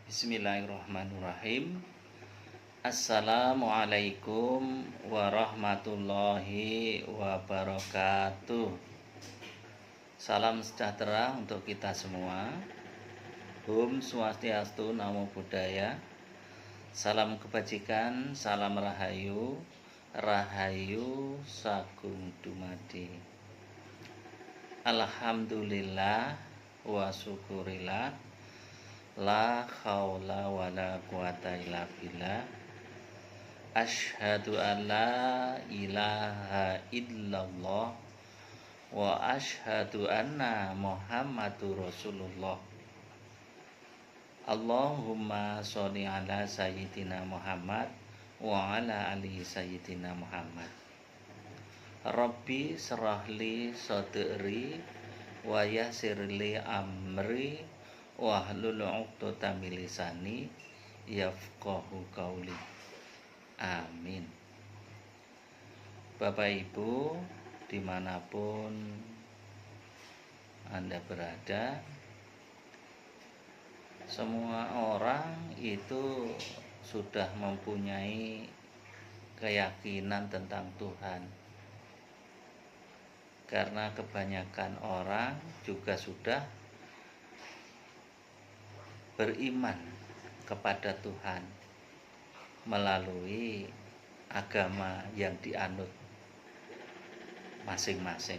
Bismillahirrahmanirrahim. Assalamualaikum warahmatullahi wabarakatuh. Salam sejahtera untuk kita semua. Om Swastiastu, Namo Buddhaya. Salam kebajikan, salam rahayu, rahayu sagung dumadi. Alhamdulillah wa syukurillah. La haula wala quwata illa billah. Asyhadu an la ilaha illallah wa asyhadu anna Muhammadur Rasulullah. Allahumma sholli ala sayyidina Muhammad wa ala ali sayyidina Muhammad. Rabbi syrahli sadri wa yassirli amri wahlul 'uqdatam min lisani yafqahu qauli. Amin. Bapak Ibu dimanapun Anda berada, semua orang itu sudah mempunyai keyakinan tentang Tuhan, karena kebanyakan orang juga sudah beriman kepada Tuhan melalui agama yang dianut masing-masing.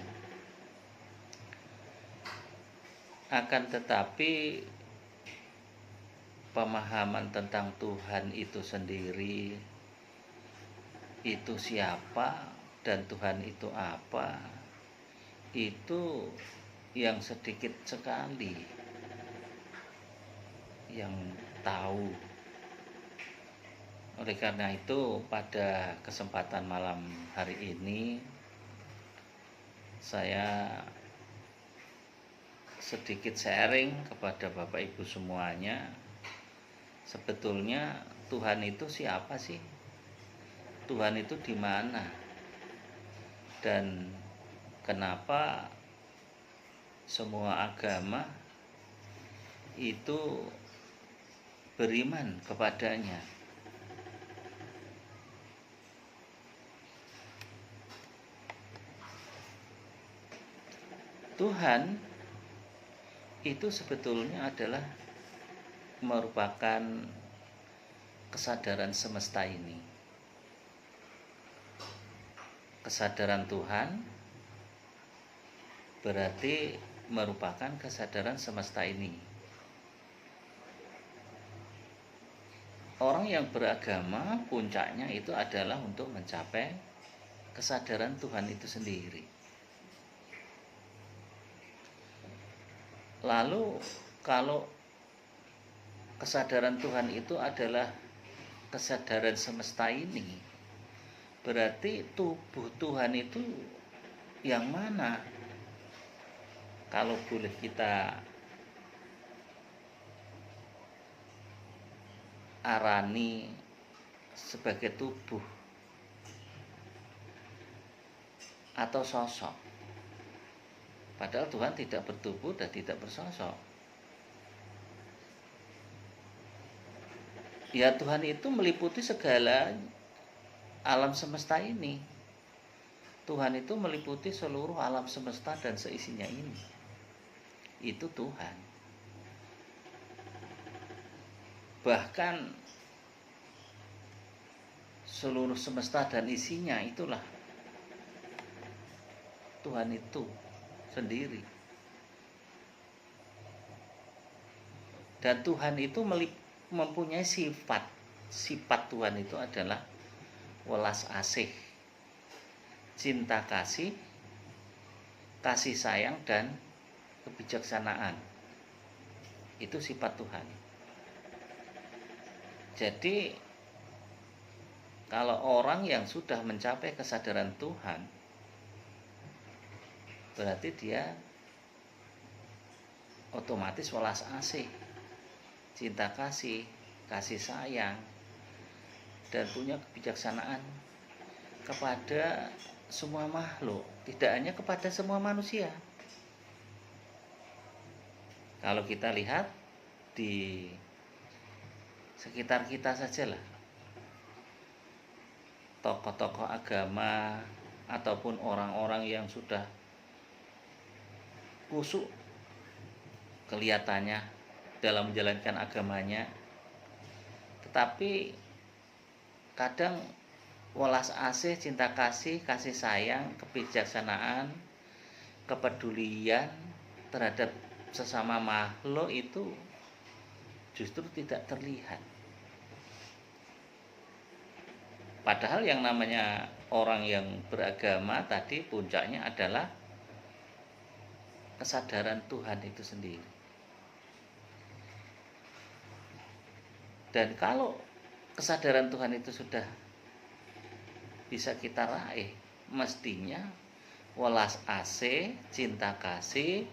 Akan tetapi pemahaman tentang Tuhan itu sendiri, itu siapa dan Tuhan itu apa, itu yang sedikit sekali yang tahu. Oleh karena itu, pada kesempatan malam hari ini saya sedikit sharing kepada Bapak Ibu semuanya. Sebetulnya Tuhan itu siapa sih? Tuhan itu di mana? Dan kenapa semua agama itu beriman kepadanya? Tuhan itu sebetulnya adalah merupakan kesadaran semesta ini. Kesadaran Tuhan berarti merupakan kesadaran semesta ini. Orang yang beragama puncaknya itu adalah untuk mencapai kesadaran Tuhan itu sendiri. Lalu kalau kesadaran Tuhan itu adalah kesadaran semesta ini, berarti tubuh Tuhan itu yang mana? Kalau boleh kita arani sebagai tubuh atau sosok, padahal Tuhan tidak bertubuh dan tidak bersosok. Ya, Tuhan itu meliputi segala alam semesta ini. Tuhan itu meliputi seluruh alam semesta dan seisinya ini. Itu Tuhan. Bahkan seluruh semesta dan isinya itulah Tuhan itu sendiri. Dan Tuhan itu mempunyai sifat. Sifat Tuhan itu adalah welas asih, cinta kasih, kasih sayang, dan kebijaksanaan. Itu sifat Tuhan. Jadi kalau orang yang sudah mencapai kesadaran Tuhan, berarti dia otomatis welas asih, cinta kasih, kasih sayang, dan punya kebijaksanaan kepada semua makhluk, tidak hanya kepada semua manusia. Kalau kita lihat di sekitar kita sajalah. Tokoh-tokoh agama ataupun orang-orang yang sudah kusuk kelihatannya dalam menjalankan agamanya, tetapi kadang welas asih, cinta kasih, kasih sayang, kebijaksanaan, kepedulian terhadap sesama makhluk itu justru tidak terlihat. Padahal yang namanya orang yang beragama tadi puncaknya adalah kesadaran Tuhan itu sendiri. Dan kalau kesadaran Tuhan itu sudah bisa kita raih, mestinya welas asih, cinta kasih,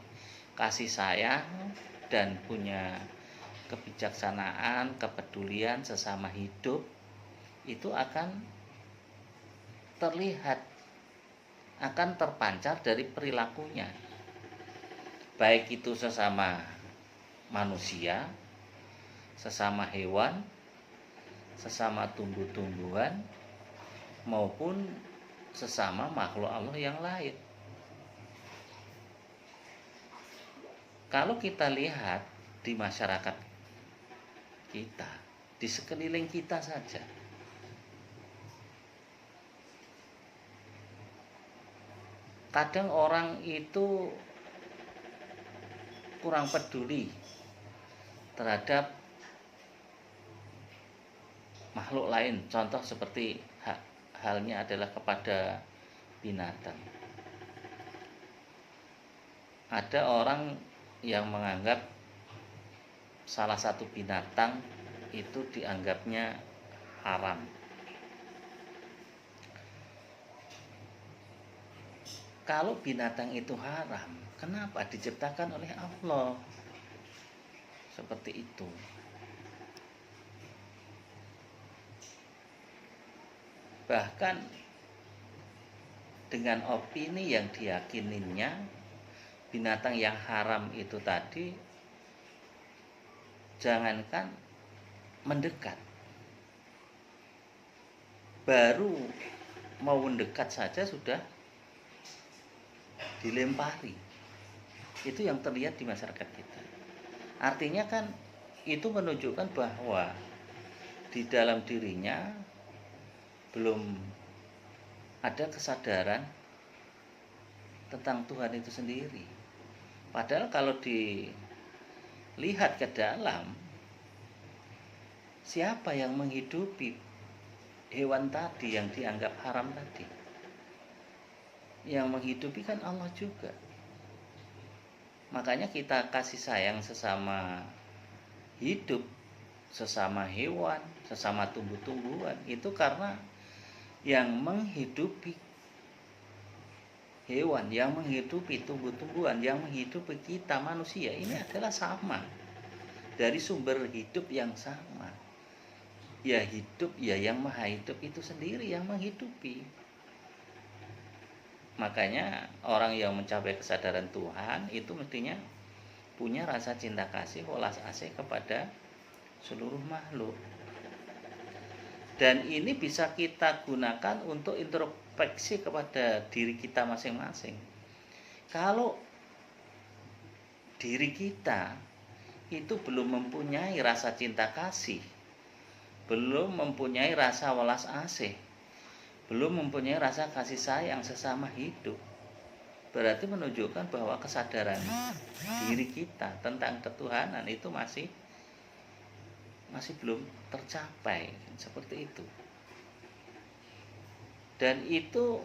kasih sayang, dan punya kebijaksanaan, kepedulian sesama hidup itu akan terlihat, akan terpancar dari perilakunya, baik itu sesama manusia, sesama hewan, sesama tumbuh-tumbuhan, maupun sesama makhluk Allah yang lain. Kalau kita lihat di masyarakat kita, di sekeliling kita saja, kadang orang itu kurang peduli terhadap makhluk lain. Contoh seperti halnya adalah kepada binatang. Ada orang yang menganggap salah satu binatang itu dianggapnya haram. Kalau binatang itu haram, kenapa diciptakan oleh Allah? Seperti itu. Bahkan dengan opini yang diyakininya, binatang yang haram itu tadi jangankan mendekat, baru mau mendekat saja sudah dilempari. Itu yang terlihat di masyarakat kita. Artinya kan itu menunjukkan bahwa di dalam dirinya belum ada kesadaran tentang Tuhan itu sendiri. Padahal kalau dilihat ke dalam, siapa yang menghidupi hewan tadi yang dianggap haram tadi? Yang menghidupi kan Allah juga. Makanya kita kasih sayang sesama hidup, sesama hewan, sesama tumbuh-tumbuhan, itu karena yang menghidupi hewan, yang menghidupi tumbuh-tumbuhan, yang menghidupi kita manusia ini adalah sama, dari sumber hidup yang sama. Ya hidup, ya yang maha hidup itu sendiri yang menghidupi. Makanya orang yang mencapai kesadaran Tuhan itu mestinya punya rasa cinta kasih, welas asih kepada seluruh makhluk. Dan ini bisa kita gunakan untuk introspeksi kepada diri kita masing-masing. Kalau diri kita itu belum mempunyai rasa cinta kasih, belum mempunyai rasa welas asih, belum mempunyai rasa kasih sayang sesama hidup, berarti menunjukkan bahwa kesadaran diri kita tentang ketuhanan itu masih belum tercapai, seperti itu. Dan itu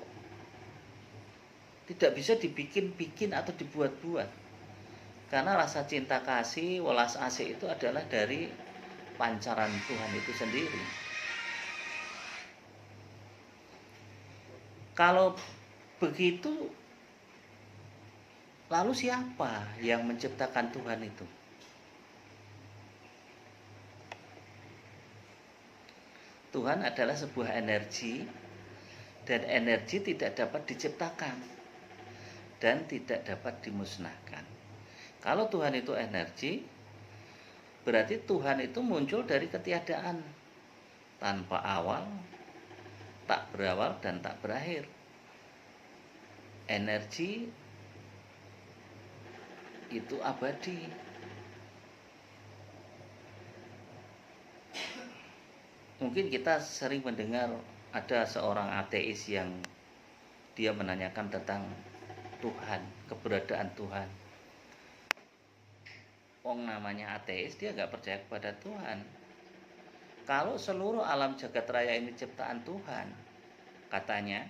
tidak bisa dibikin-bikin atau dibuat-buat, karena rasa cinta kasih, welas asih itu adalah dari pancaran Tuhan itu sendiri. Kalau begitu, lalu siapa yang menciptakan Tuhan itu? Tuhan adalah sebuah energi, dan energi tidak dapat diciptakan dan tidak dapat dimusnahkan. Kalau Tuhan itu energi, Berarti Tuhan itu muncul dari ketiadaan, tanpa awal, tak berawal dan tak berakhir. Energi itu abadi. Mungkin kita sering mendengar ada seorang ateis yang dia menanyakan tentang Tuhan, keberadaan Tuhan. Wong namanya ateis, dia nggak percaya kepada Tuhan. Kalau seluruh alam jagat raya ini ciptaan Tuhan, katanya,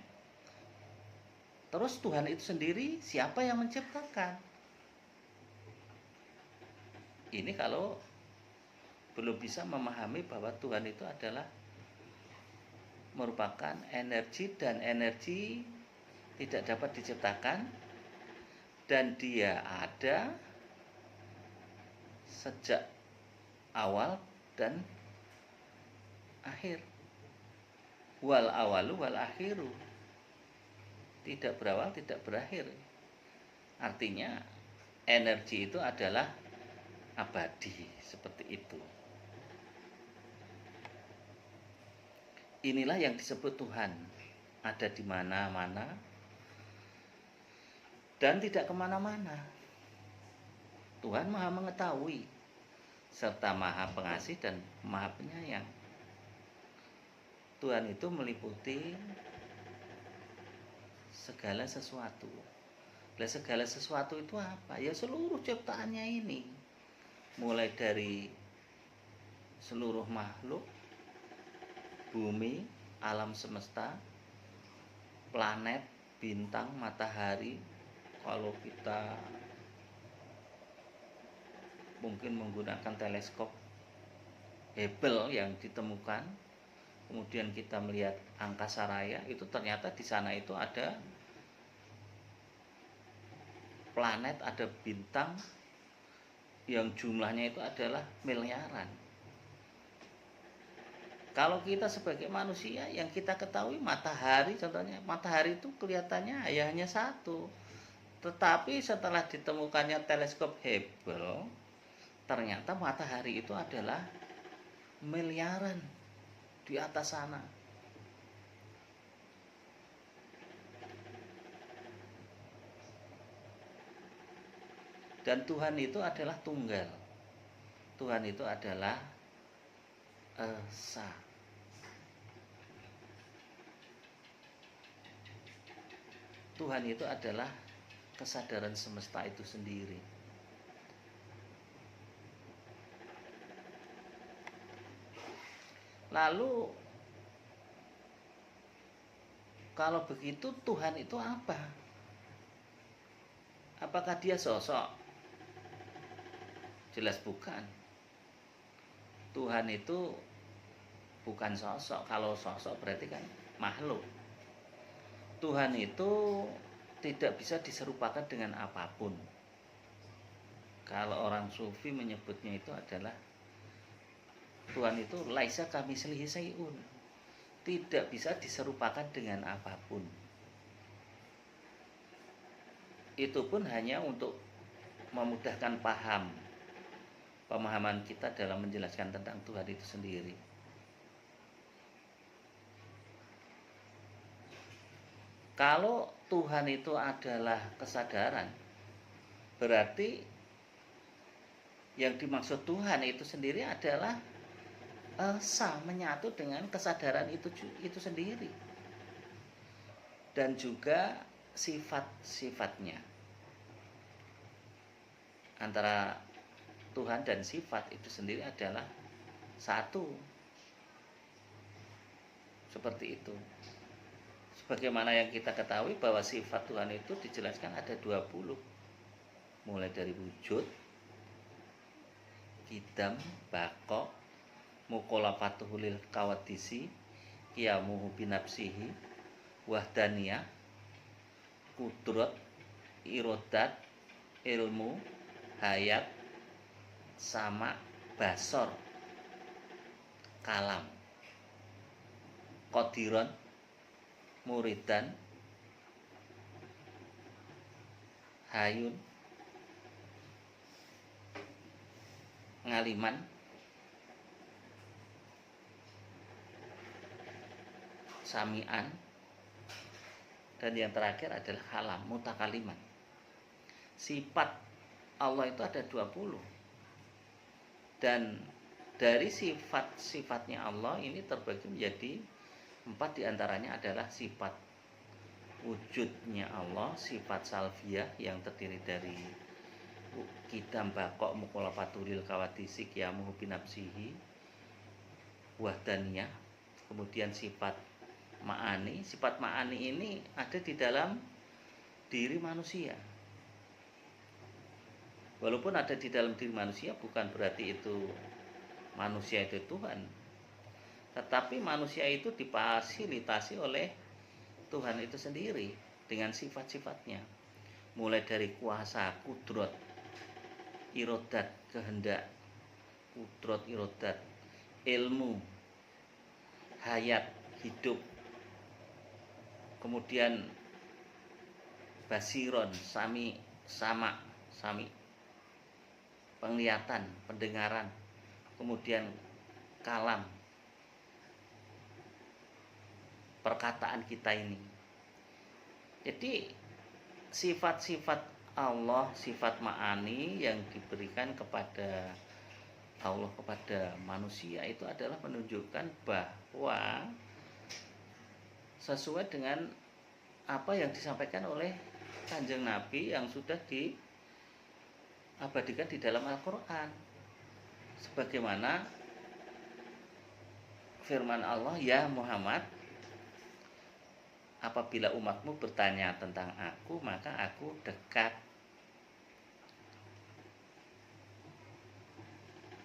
terus Tuhan itu sendiri siapa yang menciptakan? Ini kalau belum bisa memahami bahwa Tuhan itu adalah merupakan energi, dan energi tidak dapat diciptakan, dan dia ada sejak awal dan akhir. Wal awalu wal akhiru, tidak berawal tidak berakhir. Artinya energi itu adalah abadi, seperti itu. Inilah yang disebut Tuhan, ada di mana-mana dan tidak kemana-mana. Tuhan maha mengetahui, serta maha pengasih dan maha penyayang. Tuhan itu meliputi segala sesuatu. Nah, segala sesuatu itu apa? Ya seluruh ciptaannya ini. Mulai dari seluruh makhluk, bumi, alam semesta, planet, bintang, matahari. Kalau kita mungkin menggunakan teleskop Hubble yang ditemukan, kemudian kita melihat angkasa raya, itu ternyata di sana itu ada planet, ada bintang yang jumlahnya itu adalah miliaran. Kalau kita sebagai manusia, yang kita ketahui matahari, contohnya matahari itu kelihatannya hanya satu. Tetapi setelah ditemukannya teleskop Hubble, ternyata matahari itu adalah miliaran di atas sana. Dan Tuhan itu adalah tunggal. Tuhan itu adalah esa. Tuhan itu adalah kesadaran semesta itu sendiri. Lalu kalau begitu Tuhan itu apa? Apakah dia sosok? Jelas bukan. Tuhan itu bukan sosok. Kalau sosok berarti kan makhluk. Tuhan itu tidak bisa diserupakan dengan apapun. Kalau orang sufi menyebutnya itu adalah Tuhan itu laisa kamitslihi syai'un, tidak bisa diserupakan dengan apapun. Itu pun hanya untuk memudahkan pemahaman kita dalam menjelaskan tentang Tuhan itu sendiri. Kalau Tuhan itu adalah kesadaran, berarti yang dimaksud Tuhan itu sendiri adalah esa, menyatu dengan kesadaran itu sendiri, dan juga sifat-sifatnya. Antara Tuhan dan sifat itu sendiri adalah satu. Seperti itu. Sebagaimana yang kita ketahui bahwa sifat Tuhan itu dijelaskan ada 20. Mulai dari wujud, kidam, bako, mukolafatuhu lil kawadisi, qiyamuhu binafsihi, wahdaniyah, kudrat, irodat, ilmu, hayat, sama, basor, kalam, qadiron, muridan, hayun, ngaliman, sami'an, dan yang terakhir adalah kalam, mutakaliman. Sifat Allah itu ada 20. Dan dari sifat-sifatnya Allah ini terbagi menjadi 4, diantaranya adalah sifat wujudnya Allah, sifat salviyah yang terdiri dari kidam bakok mukolafatulil kawatisik ya muhubinapsihi wahdaniyah. Kemudian sifat ma'ani. Sifat ma'ani ini ada di dalam diri manusia. Walaupun ada di dalam diri manusia, bukan berarti itu manusia itu Tuhan. Tetapi manusia itu difasilitasi oleh Tuhan itu sendiri dengan sifat-sifatnya. Mulai dari kuasa, kudrot, irodat, kehendak, kudrot, irodat, ilmu, hayat, hidup, kemudian basiron, sami, penglihatan, pendengaran, kemudian kalam, perkataan kita ini. Jadi sifat-sifat Allah, sifat ma'ani yang diberikan kepada Allah kepada manusia itu adalah menunjukkan bahwa sesuai dengan apa yang disampaikan oleh Kanjeng Nabi yang sudah diabadikan di dalam Al-Quran, sebagaimana firman Allah, ya Muhammad, apabila umatmu bertanya tentang aku, maka aku dekat.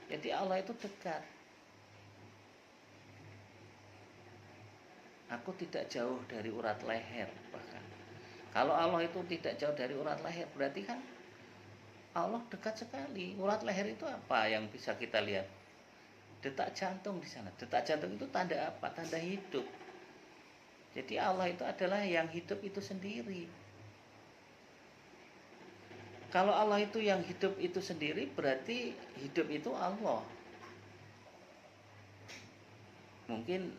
Jadi Allah itu dekat. Aku tidak jauh dari urat leher. Bahkan kalau Allah itu tidak jauh dari urat leher, berarti kan Allah dekat sekali. Urat leher itu apa yang bisa kita lihat? Detak jantung di sana. Detak jantung itu tanda apa? Tanda hidup. Jadi Allah itu adalah yang hidup itu sendiri. Kalau Allah itu yang hidup itu sendiri, berarti hidup itu Allah. Mungkin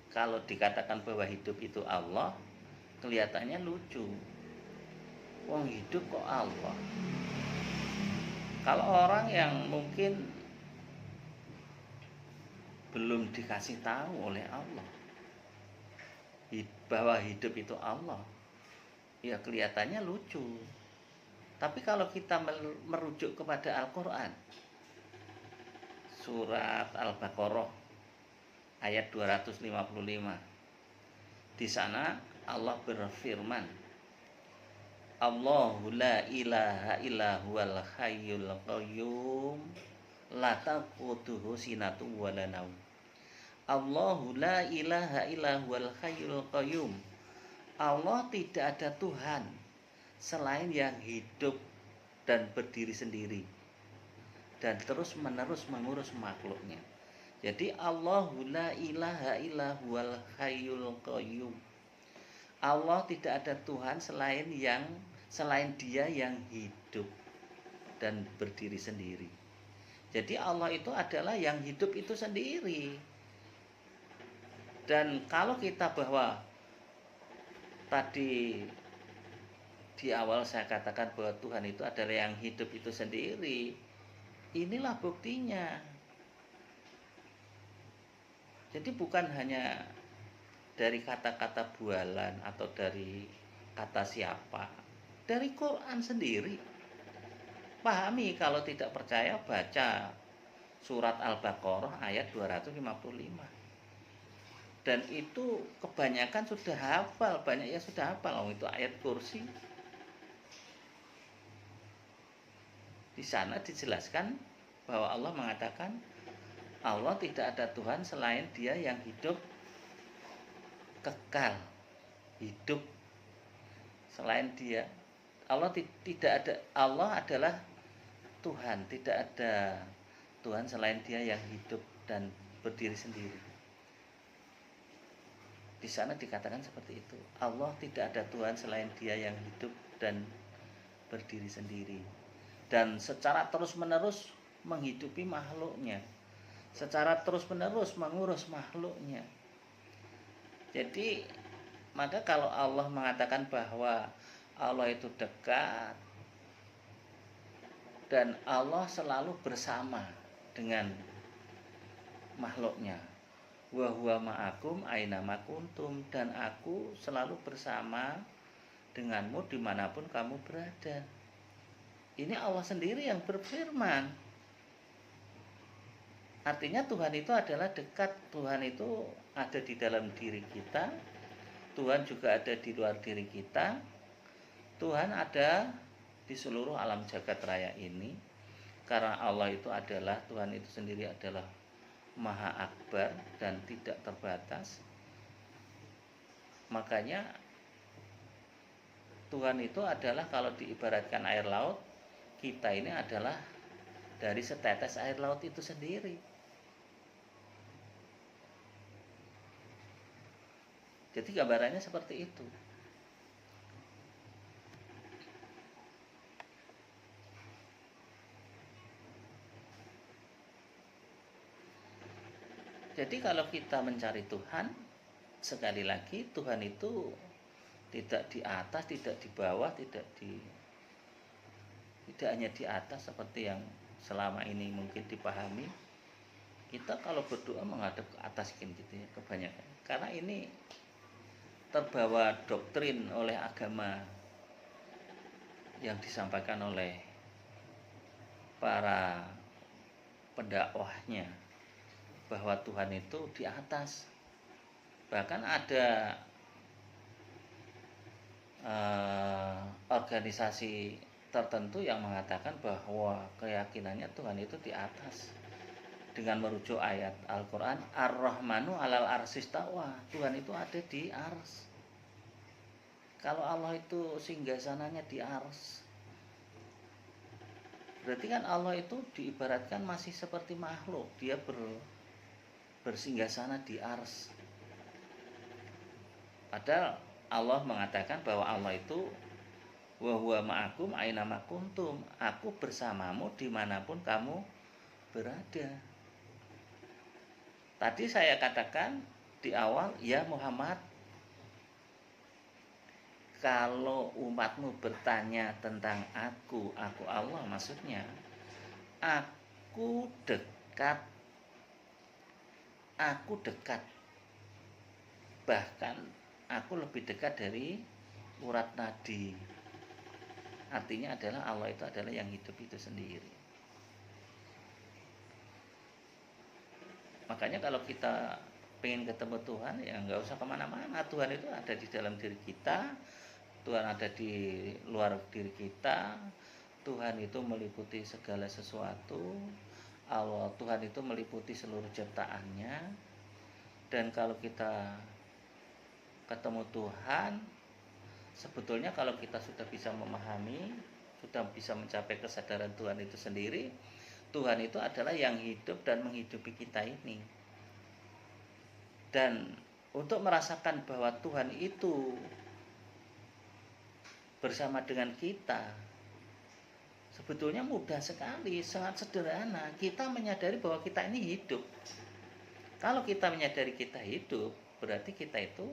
kalau dikatakan bahwa hidup itu Allah, kelihatannya lucu. Wong hidup kok Allah. Kalau orang yang mungkin belum dikasih tahu oleh Allah bahwa hidup itu Allah, ya kelihatannya lucu. Tapi kalau kita merujuk kepada Al-Quran, surat Al-Baqarah ayat 255, di sana Allah berfirman, Allahu la ilaha illa huwal hayyul qayyum la ta'khudhuhu sinatun wa la naum. Allahu la ilaha illa huwal hayyul qayyum. Allah tidak ada Tuhan selain yang hidup dan berdiri sendiri dan terus menerus mengurus makhluknya. Jadi Allahu la ilaha illa huwal hayyul qayyum. Allah tidak ada Tuhan selain Dia yang hidup dan berdiri sendiri. Jadi Allah itu adalah yang hidup itu sendiri. Dan kalau kita bahwa tadi di awal saya katakan bahwa Tuhan itu adalah yang hidup itu sendiri, inilah buktinya. Jadi bukan hanya dari kata-kata bualan atau dari kata siapa, dari Quran sendiri. Pahami, kalau tidak percaya baca surat Al-Baqarah ayat 255. Dan itu kebanyakan sudah hafal, banyak yang sudah hafal. Itu ayat kursi. Di sana dijelaskan bahwa Allah mengatakan Allah tidak ada Tuhan selain Dia yang hidup kekal, hidup selain Dia. Tidak ada, Allah adalah Tuhan, tidak ada Tuhan selain Dia yang hidup dan berdiri sendiri. Di sana dikatakan seperti itu. Allah tidak ada Tuhan selain Dia yang hidup dan berdiri sendiri. Dan secara terus-menerus menghidupi makhluknya, secara terus-menerus mengurus makhluknya. Jadi maka kalau Allah mengatakan bahwa Allah itu dekat dan Allah selalu bersama dengan makhluknya, wa huwa ma'akum aina ma kuntum, dan aku selalu bersama denganmu dimanapun kamu berada. Ini Allah sendiri yang berfirman. Artinya Tuhan itu adalah dekat. Tuhan itu ada di dalam diri kita. Tuhan juga ada di luar diri kita. Tuhan ada di seluruh alam jagat raya ini. Karena Allah itu adalah, Tuhan itu sendiri adalah Maha Akbar dan tidak terbatas. Makanya Tuhan itu adalah, kalau diibaratkan air laut, kita ini adalah dari setetes air laut itu sendiri. Jadi gambarannya seperti itu. Jadi kalau kita mencari Tuhan, sekali lagi Tuhan itu tidak di atas, tidak di bawah, tidak hanya di atas seperti yang selama ini mungkin dipahami. Kita kalau berdoa menghadap ke atas gitu ya kebanyakan. Karena ini terbawa doktrin oleh agama yang disampaikan oleh para pendakwahnya, bahwa Tuhan itu di atas. Bahkan ada organisasi tertentu yang mengatakan bahwa keyakinannya Tuhan itu di atas, dengan merujuk ayat Al-Quran, Ar-Rahmanu alal arsistawa, Tuhan itu ada di ars. Kalau Allah itu singgasananya di ars, berarti kan Allah itu diibaratkan masih seperti makhluk, dia bersinggasana di ars. Padahal Allah mengatakan bahwa Allah itu wa huwa ma'akum aina ma kuntum, aku bersamamu dimanapun kamu berada. Tadi saya katakan di awal, ya Muhammad, kalau umatmu bertanya tentang aku Allah, maksudnya aku dekat, bahkan aku lebih dekat dari urat nadi. Artinya adalah Allah itu adalah yang hidup itu sendiri. Makanya kalau kita pengen ketemu Tuhan, ya nggak usah kemana-mana. Tuhan itu ada di dalam diri kita, Tuhan ada di luar diri kita. Tuhan itu meliputi segala sesuatu. Allah, Tuhan itu meliputi seluruh ciptaannya. Dan kalau kita ketemu Tuhan, sebetulnya kalau kita sudah bisa memahami, sudah bisa mencapai kesadaran Tuhan itu sendiri, Tuhan itu adalah yang hidup dan menghidupi kita ini. Dan untuk merasakan bahwa Tuhan itu bersama dengan kita, sebetulnya mudah sekali, sangat sederhana. Kita menyadari bahwa kita ini hidup. Kalau kita menyadari kita hidup, berarti kita itu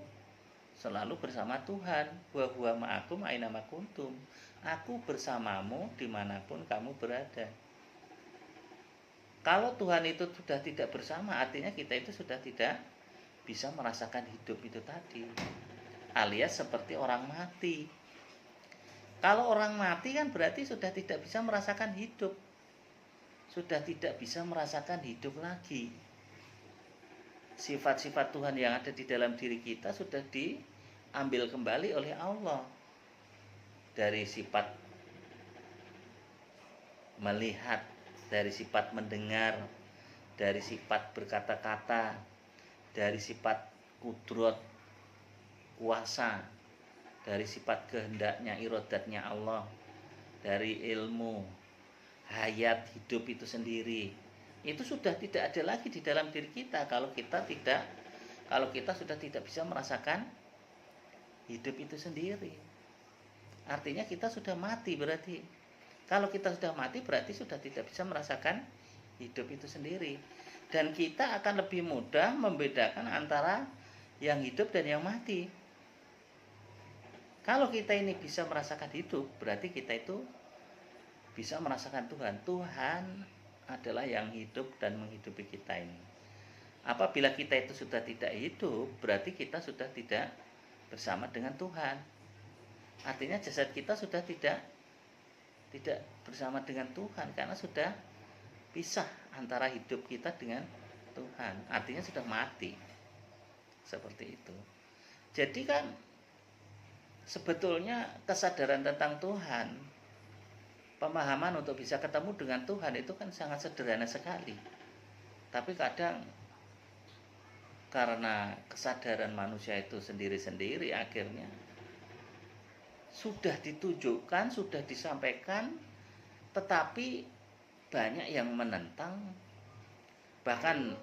selalu bersama Tuhan. Wa huwa ma'akum aina ma kuntum, aku bersamamu dimanapun kamu berada. Kalau Tuhan itu sudah tidak bersama, artinya kita itu sudah tidak bisa merasakan hidup itu tadi, alias seperti orang mati. Kalau orang mati kan berarti sudah tidak bisa merasakan hidup, sudah tidak bisa merasakan hidup lagi. Sifat-sifat Tuhan yang ada di dalam diri kita sudah diambil kembali oleh Allah. Dari sifat melihat, dari sifat mendengar, dari sifat berkata-kata, dari sifat kudrot, kuasa, dari sifat kehendaknya, irodatnya Allah, dari ilmu, hayat, hidup itu sendiri. Itu sudah tidak ada lagi di dalam diri kita kalau kita sudah tidak bisa merasakan hidup itu sendiri. Artinya kita sudah mati berarti. Kalau kita sudah mati berarti sudah tidak bisa merasakan hidup itu sendiri. Dan kita akan lebih mudah membedakan antara yang hidup dan yang mati. Kalau kita ini bisa merasakan hidup, berarti kita itu bisa merasakan Tuhan. Tuhan adalah yang hidup dan menghidupi kita ini. Apabila kita itu sudah tidak hidup, berarti kita sudah tidak bersama dengan Tuhan. Artinya jasad kita sudah tidak bersama dengan Tuhan, karena sudah pisah antara hidup kita dengan Tuhan. Artinya sudah mati. Seperti itu. Jadi kan sebetulnya kesadaran tentang Tuhan, pemahaman untuk bisa ketemu dengan Tuhan itu kan sangat sederhana sekali. Tapi kadang karena kesadaran manusia itu sendiri-sendiri, akhirnya sudah ditunjukkan, sudah disampaikan, tetapi banyak yang menentang, bahkan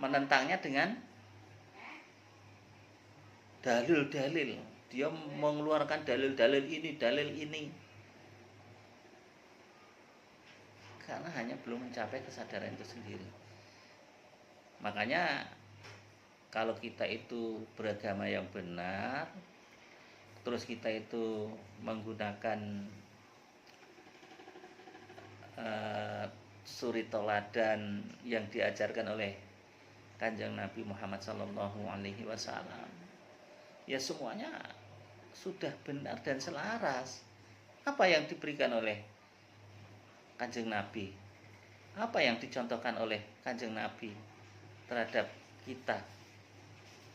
menentangnya dengan dalil-dalil. Dia mengeluarkan dalil-dalil ini, karena hanya belum mencapai kesadaran itu sendiri. Makanya kalau kita itu beragama yang benar, terus kita itu menggunakan suri toladan yang diajarkan oleh Kanjeng Nabi Muhammad SAW, ya semuanya sudah benar dan selaras. Apa yang diberikan oleh Kanjeng Nabi, apa yang dicontohkan oleh Kanjeng Nabi terhadap kita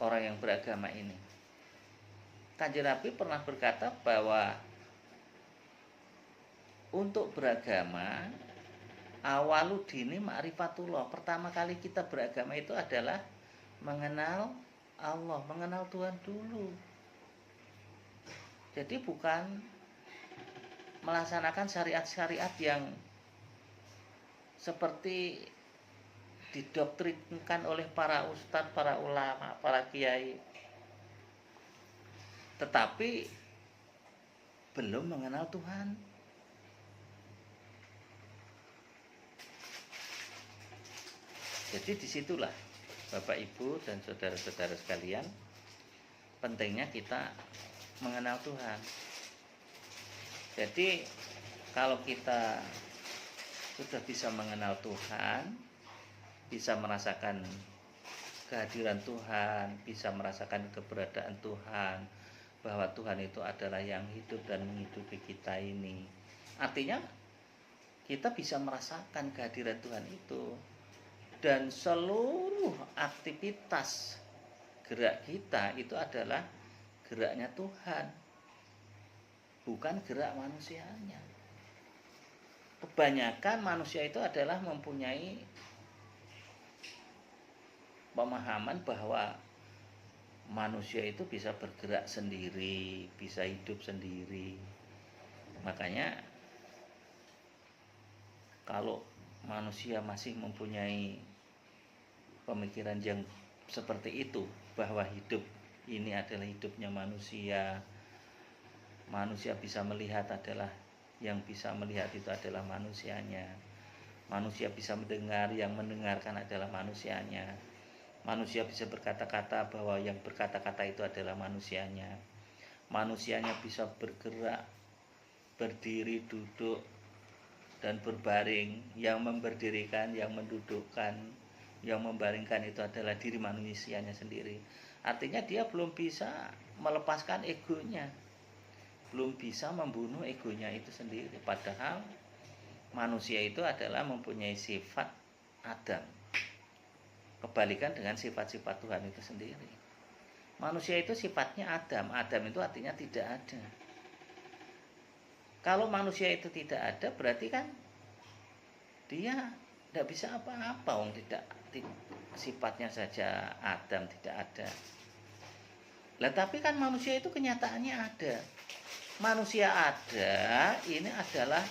orang yang beragama ini. Kanjeng Nabi pernah berkata bahwa untuk beragama, awalu dini ma'rifatullah, pertama kali kita beragama itu adalah mengenal Allah, mengenal Tuhan dulu. Jadi bukan melaksanakan syariat-syariat yang seperti didoktrinkan oleh para ustadz, para ulama, para kiai, tetapi belum mengenal Tuhan. Jadi disitulah Bapak Ibu dan saudara-saudara sekalian, pentingnya kita mengenal Tuhan. Jadi kalau kita sudah bisa mengenal Tuhan, bisa merasakan kehadiran Tuhan, bisa merasakan keberadaan Tuhan, bahwa Tuhan itu adalah yang hidup dan menghidupi kita ini. Artinya kita bisa merasakan kehadiran Tuhan itu, dan seluruh aktivitas gerak kita itu adalah geraknya Tuhan, bukan gerak manusianya. Kebanyakan manusia itu adalah mempunyai pemahaman bahwa manusia itu bisa bergerak sendiri, bisa hidup sendiri. Makanya kalau manusia masih mempunyai pemikiran yang seperti itu, bahwa hidup ini adalah hidupnya manusia, manusia bisa melihat adalah, yang bisa melihat itu adalah manusianya, manusia bisa mendengar, yang mendengarkan adalah manusianya, manusia bisa berkata-kata, bahwa yang berkata-kata itu adalah manusianya, manusianya bisa bergerak, berdiri, duduk, dan berbaring. Yang memberdirikan, yang mendudukkan, yang membaringkan itu adalah diri manusianya sendiri. Artinya dia belum bisa melepaskan egonya, belum bisa membunuh egonya itu sendiri. Padahal manusia itu adalah mempunyai sifat Adam, kebalikan dengan sifat-sifat Tuhan itu sendiri. Manusia itu sifatnya Adam. Adam itu artinya tidak ada. Kalau manusia itu tidak ada, berarti kan dia tidak bisa apa-apa, tidak sifatnya saja Adam tidak ada. Lah tapi kan manusia itu kenyataannya ada. Manusia ada, ini adalah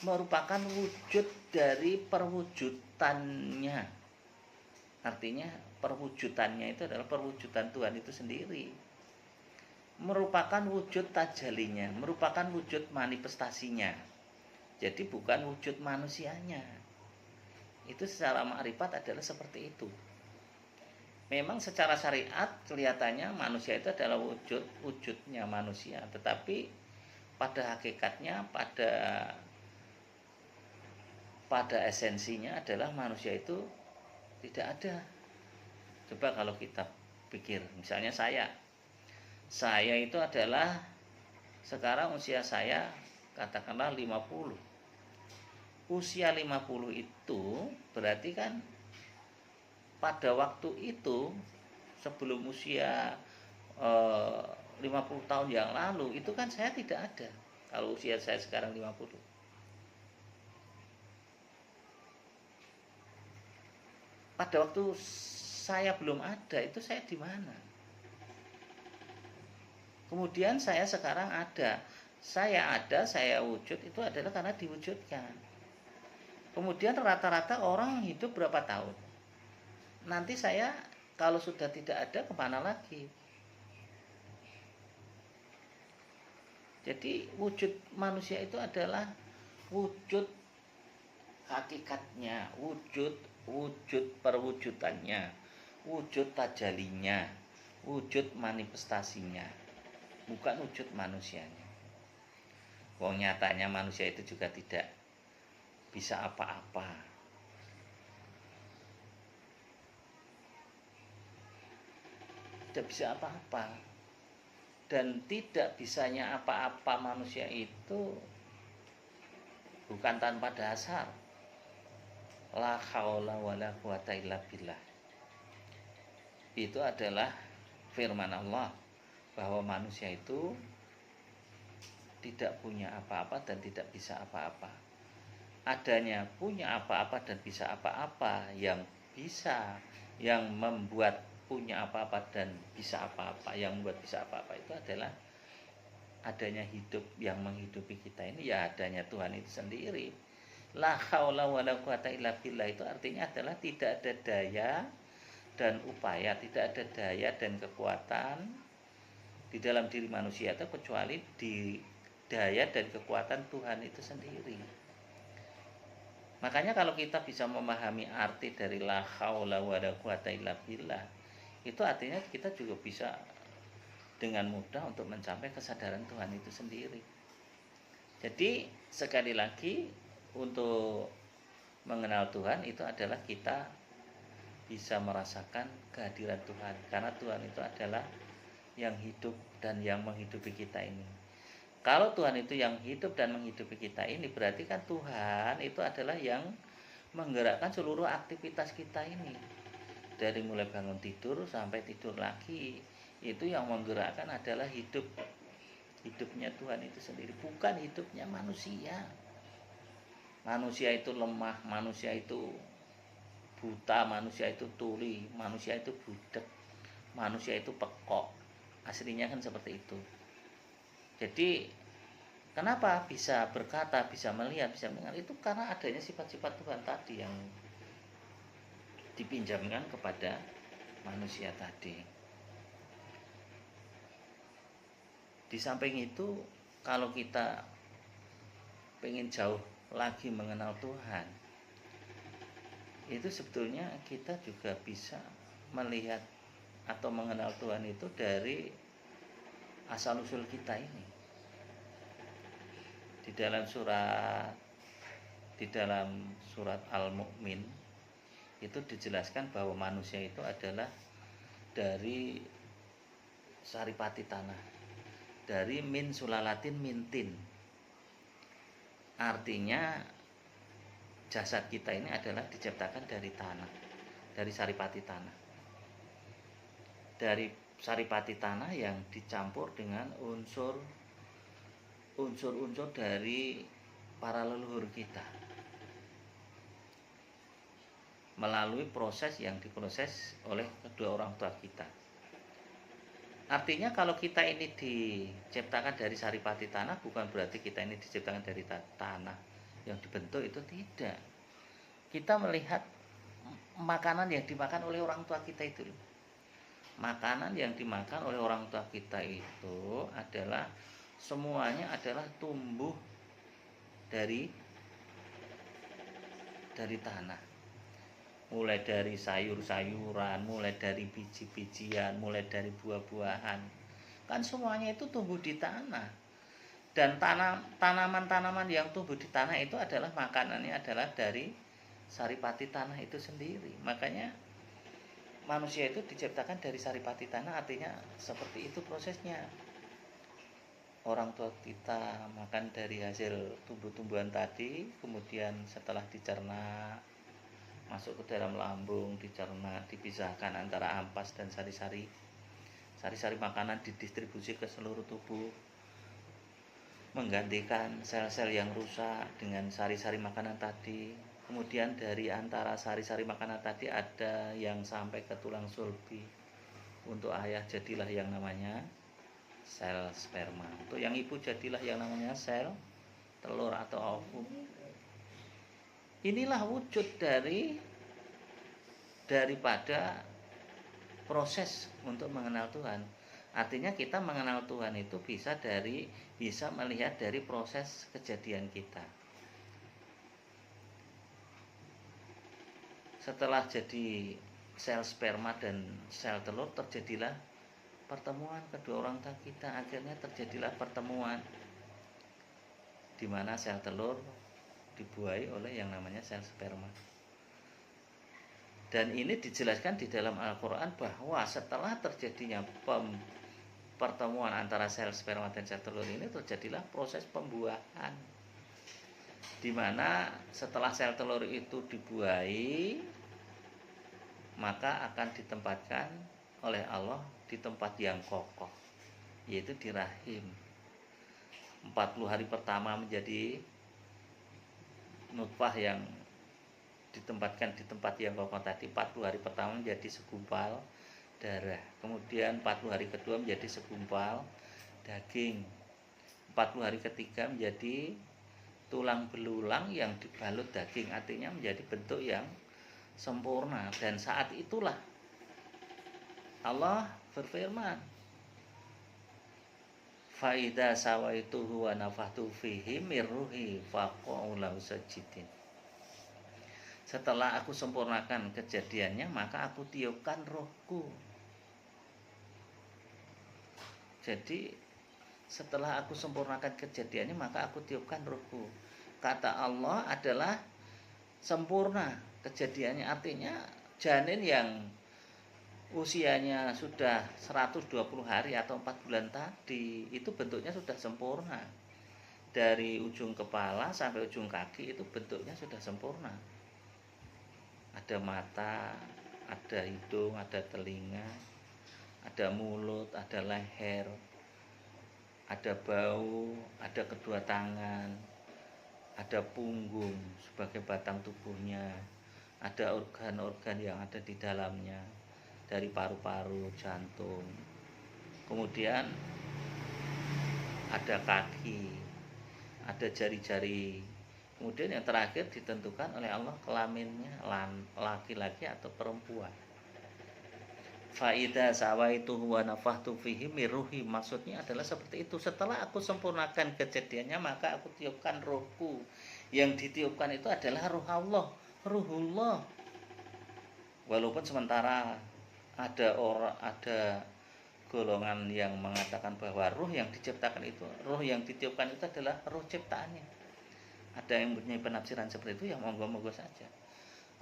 merupakan wujud dari perwujudannya. Artinya perwujudannya itu adalah perwujudan Tuhan itu sendiri. Merupakan wujud tajalinya, merupakan wujud manifestasinya. Jadi bukan wujud manusianya. Itu secara ma'rifat adalah seperti itu. Memang secara syariat kelihatannya manusia itu adalah wujudnya manusia, tetapi pada hakikatnya, pada esensinya adalah manusia itu tidak ada. Coba kalau kita pikir, misalnya saya itu adalah sekarang usia saya katakanlah 50. Usia 50 itu berarti kan pada waktu itu sebelum usia 50 tahun yang lalu itu kan saya tidak ada. Kalau usia saya sekarang 50. Pada waktu saya belum ada itu saya di mana? Kemudian saya sekarang ada. Saya wujud itu adalah karena diwujudkan. Kemudian rata-rata orang hidup berapa tahun? Nanti saya kalau sudah tidak ada kemana lagi? Jadi wujud manusia itu adalah wujud hakikatnya, wujud perwujudannya, wujud tajalinya, wujud manifestasinya, bukan wujud manusianya. Wong nyatanya manusia itu juga tidak bisa apa-apa. Tidak bisa apa-apa. Dan tidak bisanya apa-apa manusia itu bukan tanpa dasar. La haula wala quwata illa billah. Itu adalah firman Allah bahwa manusia itu tidak punya apa-apa dan tidak bisa apa-apa. Adanya punya apa-apa dan bisa apa-apa, yang membuat punya apa-apa dan bisa apa-apa, yang membuat bisa apa-apa itu adalah adanya hidup yang menghidupi kita ini, ya adanya Tuhan itu sendiri. La haula wala quwata illa billah itu artinya adalah tidak ada daya dan upaya, tidak ada daya dan kekuatan di dalam diri manusia itu kecuali di daya dan kekuatan Tuhan itu sendiri. Makanya kalau kita bisa memahami arti dari la haula wala quwata illa billah, itu artinya kita juga bisa dengan mudah untuk mencapai kesadaran Tuhan itu sendiri. Jadi sekali lagi, untuk mengenal Tuhan itu adalah kita bisa merasakan kehadiran Tuhan, karena Tuhan itu adalah yang hidup dan yang menghidupi kita ini. Kalau Tuhan itu yang hidup dan menghidupi kita ini, berarti kan Tuhan itu adalah yang menggerakkan seluruh aktivitas kita ini. Dari mulai bangun tidur sampai tidur lagi, itu yang menggerakkan adalah hidupnya Tuhan itu sendiri, bukan hidupnya manusia. Manusia itu lemah, manusia itu buta, manusia itu tuli, manusia itu budak, manusia itu pekok. Aslinya kan seperti itu. Jadi kenapa bisa berkata, bisa melihat, bisa mendengar, itu karena adanya sifat-sifat Tuhan tadi yang dipinjamkan kepada manusia tadi. Di samping itu, kalau kita pengen jauh lagi mengenal Tuhan, itu sebetulnya kita juga bisa melihat atau mengenal Tuhan itu dari asal-usul kita ini. Di dalam surat Al-Mu'min itu dijelaskan bahwa manusia itu adalah dari saripati tanah, dari min sulalatin mintin. Artinya jasad kita ini adalah diciptakan dari tanah, dari saripati tanah. Dari saripati tanah yang dicampur dengan unsur-unsur dari para leluhur kita, melalui proses yang diproses oleh kedua orang tua kita. Artinya kalau kita ini diciptakan dari saripati tanah, bukan berarti kita ini diciptakan dari tanah yang dibentuk, itu tidak. Kita melihat makanan yang dimakan oleh orang tua kita itu. Makanan yang dimakan oleh orang tua kita itu adalah semuanya adalah tumbuh dari dari tanah. Mulai dari sayur-sayuran, mulai dari biji-bijian, mulai dari buah-buahan. Kan semuanya itu tumbuh di tanah. Dan tanaman-tanaman yang tumbuh di tanah itu adalah makanannya adalah dari saripati tanah itu sendiri. Makanya manusia itu diciptakan dari saripati tanah, artinya seperti itu prosesnya. Orang tua kita makan dari hasil tumbuh-tumbuhan tadi, kemudian setelah dicerna masuk ke dalam lambung, dicerna, dipisahkan antara ampas dan sari-sari. Sari-sari makanan didistribusi ke seluruh tubuh, menggantikan sel-sel yang rusak dengan sari-sari makanan tadi. Kemudian dari antara sari-sari makanan tadi ada yang sampai ke tulang sulbi. Untuk ayah jadilah yang namanya sel sperma. Untuk yang ibu jadilah yang namanya sel telur atau ovum. Inilah wujud daripada proses untuk mengenal Tuhan. Artinya kita mengenal Tuhan itu bisa melihat dari proses kejadian kita. Setelah jadi sel sperma dan sel telur, terjadilah pertemuan kedua orang tua kita. Akhirnya terjadilah pertemuan di mana sel telur dibuahi oleh yang namanya sel sperma. Dan ini dijelaskan di dalam Al-Quran bahwa setelah terjadinya pertemuan antara sel sperma dan sel telur ini, terjadilah proses pembuahan, di mana setelah sel telur itu dibuahi, maka akan ditempatkan oleh Allah di tempat yang kokoh, yaitu di rahim. 40 hari pertama menjadi nutfah yang ditempatkan di tempat yang kokoh tadi. 40 hari pertama menjadi segumpal darah, kemudian 40 hari kedua menjadi segumpal daging, 40 hari ketiga menjadi tulang belulang yang dibalut daging, artinya menjadi bentuk yang sempurna. Dan saat itulah Allah berfirman, fa idza sawaituhu wa nafakhtu fihi mir ruhi faqa'u lahu sajidin. Setelah aku sempurnakan kejadiannya, maka aku tiupkan rohku. Jadi setelah aku sempurnakan kejadiannya, maka aku tiupkan rohku. Kata Allah adalah sempurna kejadiannya, artinya janin yang usianya sudah 120 hari atau 4 bulan tadi itu bentuknya sudah sempurna. Dari ujung kepala sampai ujung kaki itu bentuknya sudah sempurna. Ada mata, ada hidung, ada telinga, ada mulut, ada leher, ada bau, ada kedua tangan, ada punggung sebagai batang tubuhnya, ada organ-organ yang ada di dalamnya, dari paru-paru, jantung, kemudian ada kaki, ada jari-jari, kemudian yang terakhir ditentukan oleh Allah kelaminnya, laki-laki atau perempuan. Faida sawaituhu wa nafakhtu fihi mir ruhi, maksudnya adalah seperti itu. Setelah aku sempurnakan kejadiannya, maka aku tiupkan rohku. Yang ditiupkan itu adalah ruh Allah, ruhullah. Walaupun sementara ada golongan yang mengatakan bahwa ruh yang diciptakan itu, ruh yang ditiupkan itu adalah ruh ciptaannya. Ada yang punya penafsiran seperti itu, yang monggo-monggo saja.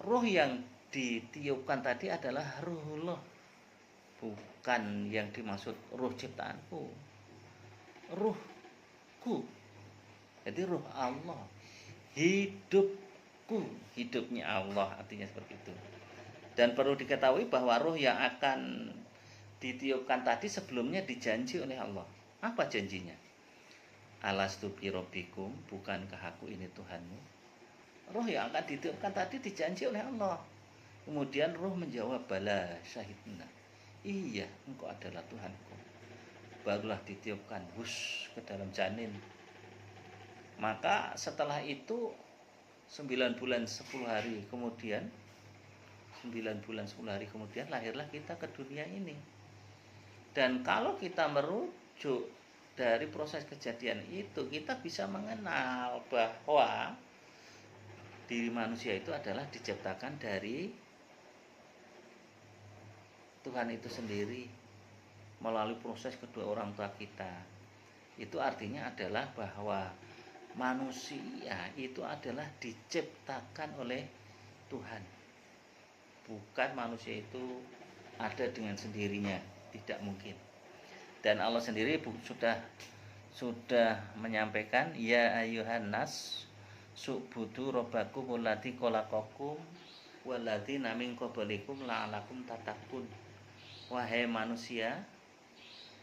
Ruh yang ditiupkan tadi adalah ruhullah, bukan yang dimaksud ruh ciptaanku, ruhku. Jadi ruh Allah, hidupku, hidupnya Allah, artinya seperti itu. Dan perlu diketahui bahwa ruh yang akan ditiupkan tadi sebelumnya dijanji oleh Allah. Apa janjinya? Alastu bi rabbikum, bukankah aku ini Tuhanmu? Ruh yang akan ditiupkan tadi dijanji oleh Allah. Kemudian ruh menjawab, bala syahidna, iya engkau adalah Tuhanku. Barulah ditiupkan hus ke dalam janin. Maka setelah itu 9 bulan 10 hari kemudian, 9 bulan 10 hari kemudian lahirlah kita ke dunia ini. Dan kalau kita merujuk dari proses kejadian itu, kita bisa mengenal bahwa diri manusia itu adalah diciptakan dari Tuhan itu sendiri melalui proses kedua orang tua kita. Itu artinya adalah bahwa manusia itu adalah diciptakan oleh Tuhan. Bukan manusia itu ada dengan sendirinya, tidak mungkin. Dan Allah sendiri sudah menyampaikan, ya ayuhan nas subudu robbakum allati khalaqakum walladzina min qablikum la'alakum tattaqun. Wahai manusia,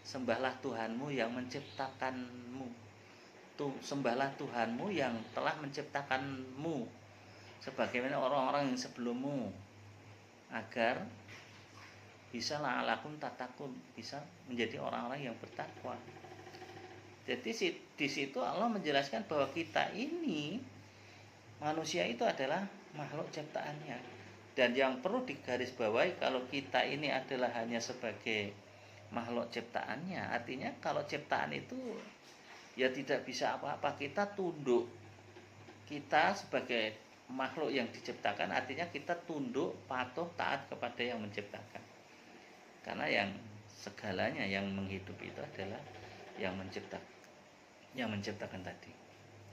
sembahlah Tuhanmu yang menciptakanmu. Sembahlah Tuhanmu yang telah menciptakanmu sebagaimana orang-orang yang sebelummu, agar bisa la'alakum tattaqun, bisa menjadi orang-orang yang bertakwa. Jadi di situ Allah menjelaskan bahwa kita ini manusia itu adalah makhluk ciptaannya. Dan yang perlu digarisbawahi, kalau kita ini adalah hanya sebagai makhluk ciptaannya, artinya kalau ciptaan itu ya tidak bisa apa-apa, kita tunduk. Kita sebagai makhluk yang diciptakan artinya kita tunduk, patuh, taat kepada yang menciptakan. Karena yang segalanya yang menghidupi itu adalah yang menciptakan tadi.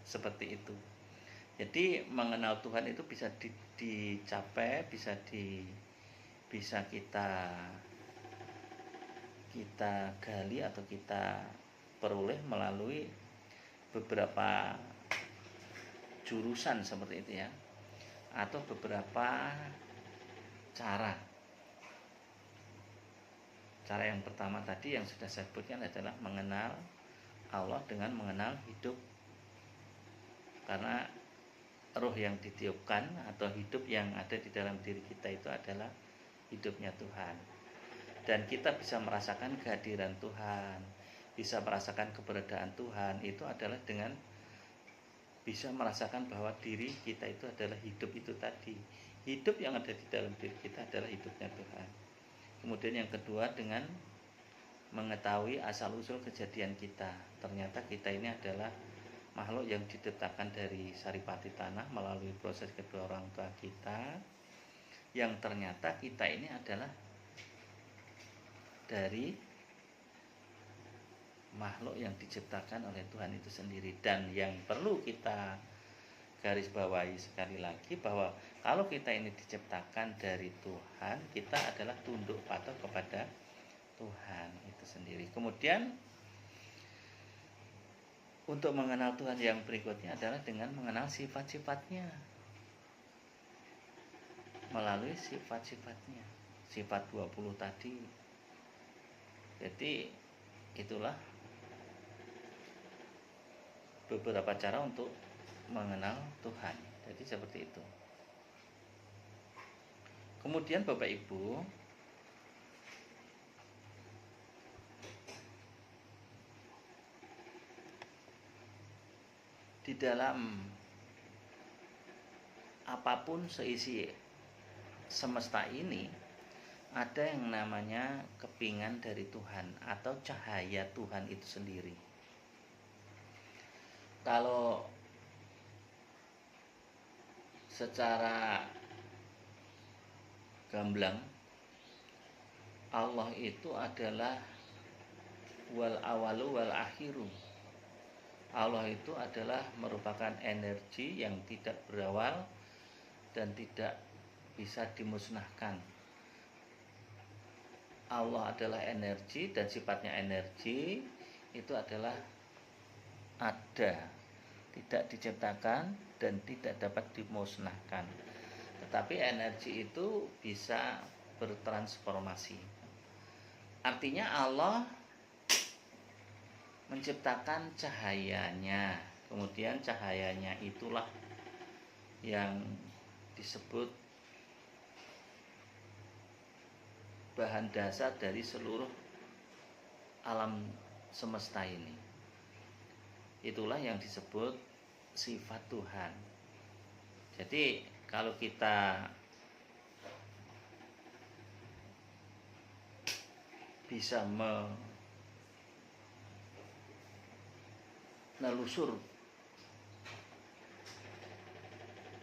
Seperti itu. Jadi mengenal Tuhan itu bisa dicapai, bisa kita gali atau kita peroleh melalui beberapa jurusan seperti itu ya, atau beberapa cara. Cara yang pertama tadi yang sudah saya sebutkan adalah mengenal Allah dengan mengenal hidup. Karena roh yang ditiupkan atau hidup yang ada di dalam diri kita itu adalah hidupnya Tuhan. Dan kita bisa merasakan kehadiran Tuhan, bisa merasakan keberadaan Tuhan, itu adalah dengan bisa merasakan bahwa diri kita itu adalah hidup itu tadi. Hidup yang ada di dalam diri kita adalah hidupnya Tuhan. Kemudian yang kedua, dengan mengetahui asal-usul kejadian kita. Ternyata kita ini adalah makhluk yang diciptakan dari saripati tanah melalui proses kedua orang tua kita, yang ternyata kita ini adalah dari makhluk yang diciptakan oleh Tuhan itu sendiri. Dan yang perlu kita garis bawahi sekali lagi, bahwa kalau kita ini diciptakan dari Tuhan, kita adalah tunduk patuh kepada Tuhan itu sendiri. Kemudian untuk mengenal Tuhan yang berikutnya adalah dengan mengenal sifat-sifatnya. Melalui sifat-sifatnya. Sifat 20 tadi. Jadi itulah beberapa cara untuk mengenal Tuhan. Jadi seperti itu. Kemudian Bapak Ibu, di dalam apapun seisi semesta ini ada yang namanya kepingan dari Tuhan atau cahaya Tuhan itu sendiri. Kalau secara gamblang, Allah itu adalah wal awalu wal akhiru. Allah itu adalah merupakan energi yang tidak berawal dan tidak bisa dimusnahkan. Allah adalah energi dan sifatnya energi itu adalah ada, tidak diciptakan dan tidak dapat dimusnahkan. Tetapi energi itu bisa bertransformasi. Artinya Allah menciptakan cahayanya, kemudian cahayanya itulah yang disebut bahan dasar dari seluruh alam semesta ini. Itulah yang disebut sifat Tuhan. Jadi kalau kita bisa menelusur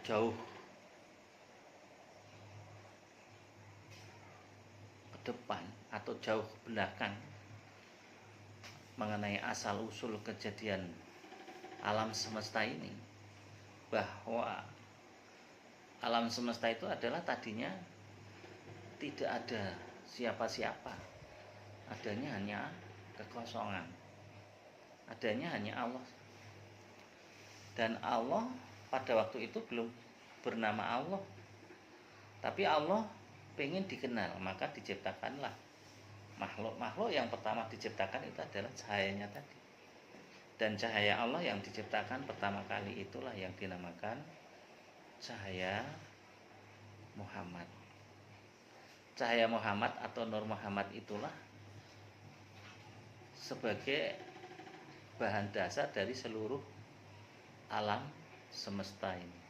jauh ke depan atau jauh ke belakang mengenai asal usul kejadian alam semesta ini, bahwa alam semesta itu adalah tadinya tidak ada siapa-siapa, adanya hanya kekosongan, adanya hanya Allah. Dan Allah pada waktu itu belum bernama Allah, tapi Allah pengen dikenal, maka diciptakanlah makhluk-makhluk. Yang pertama diciptakan itu adalah cahayanya tadi, dan cahaya Allah yang diciptakan pertama kali itulah yang dinamakan cahaya Muhammad. Cahaya Muhammad atau Nur Muhammad itulah sebagai bahan dasar dari seluruh alam semesta ini,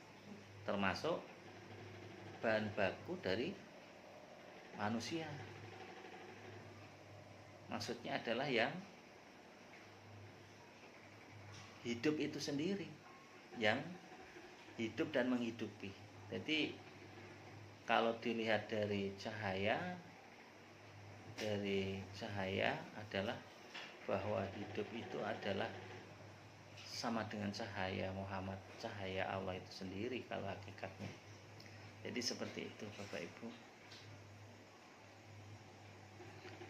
termasuk bahan baku dari manusia. Maksudnya adalah yang hidup itu sendiri, yang hidup dan menghidupi. Jadi kalau dilihat dari cahaya adalah bahwa hidup itu adalah sama dengan cahaya Muhammad, cahaya Allah itu sendiri kalau hakikatnya. Jadi seperti itu Bapak Ibu.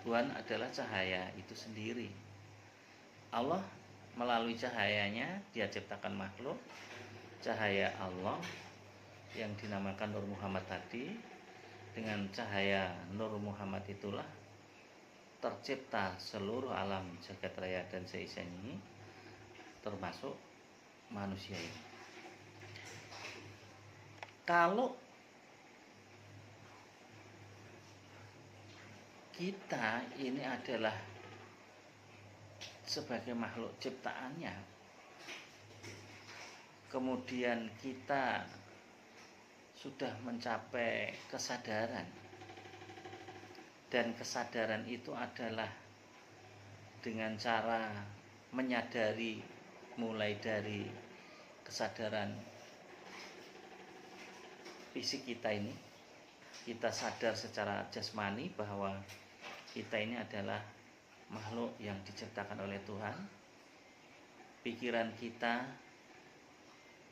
Tuhan adalah cahaya itu sendiri. Allah melalui cahayanya dia ciptakan makhluk. Cahaya Allah yang dinamakan Nur Muhammad tadi, dengan cahaya Nur Muhammad itulah tercipta seluruh alam jagat raya dan seisinya ini, termasuk manusia ini. Kalau kita ini adalah sebagai makhluk ciptaannya, kemudian kita sudah mencapai kesadaran, dan kesadaran itu adalah dengan cara menyadari, mulai dari kesadaran fisik kita ini, kita sadar secara jasmani bahwa kita ini adalah makhluk yang diciptakan oleh Tuhan. Pikiran kita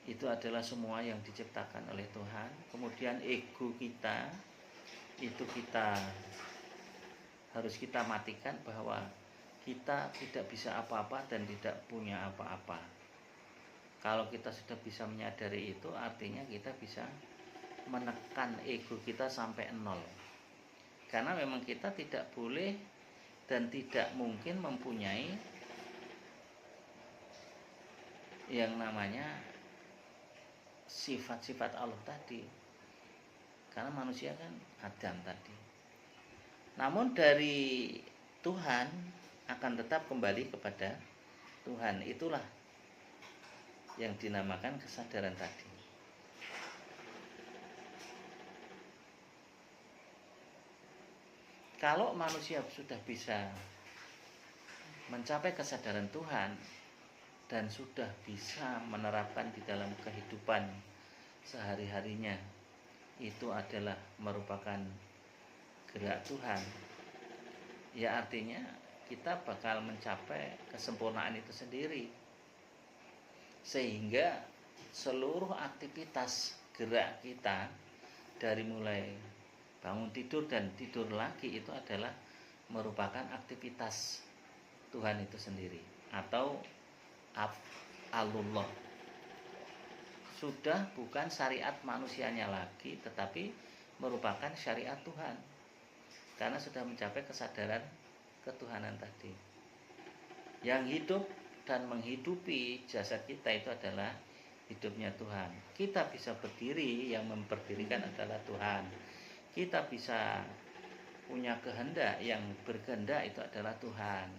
itu adalah semua yang diciptakan oleh Tuhan. Kemudian ego kita itu harus kita matikan, bahwa kita tidak bisa apa-apa dan tidak punya apa-apa. Kalau kita sudah bisa menyadari itu, artinya kita bisa menekan ego kita sampai nol. Karena memang kita tidak boleh dan tidak mungkin mempunyai yang namanya sifat-sifat Allah tadi, karena manusia kan Adam tadi. Namun dari Tuhan akan tetap kembali kepada Tuhan. Itulah yang dinamakan kesadaran tadi. Kalau manusia sudah bisa mencapai kesadaran Tuhan dan sudah bisa menerapkan di dalam kehidupan sehari-harinya, itu adalah merupakan gerak Tuhan, ya artinya kita bakal mencapai kesempurnaan itu sendiri, sehingga seluruh aktivitas gerak kita dari mulai bangun tidur dan tidur lagi itu adalah merupakan aktivitas Tuhan itu sendiri, atau af'alullah. Sudah bukan syariat manusianya lagi, tetapi merupakan syariat Tuhan, karena sudah mencapai kesadaran ketuhanan tadi. Yang hidup dan menghidupi jasad kita itu adalah hidupnya Tuhan. Kita bisa berdiri, yang memperdirikan adalah Tuhan. Kita bisa punya kehendak, yang berkehendak itu adalah Tuhan.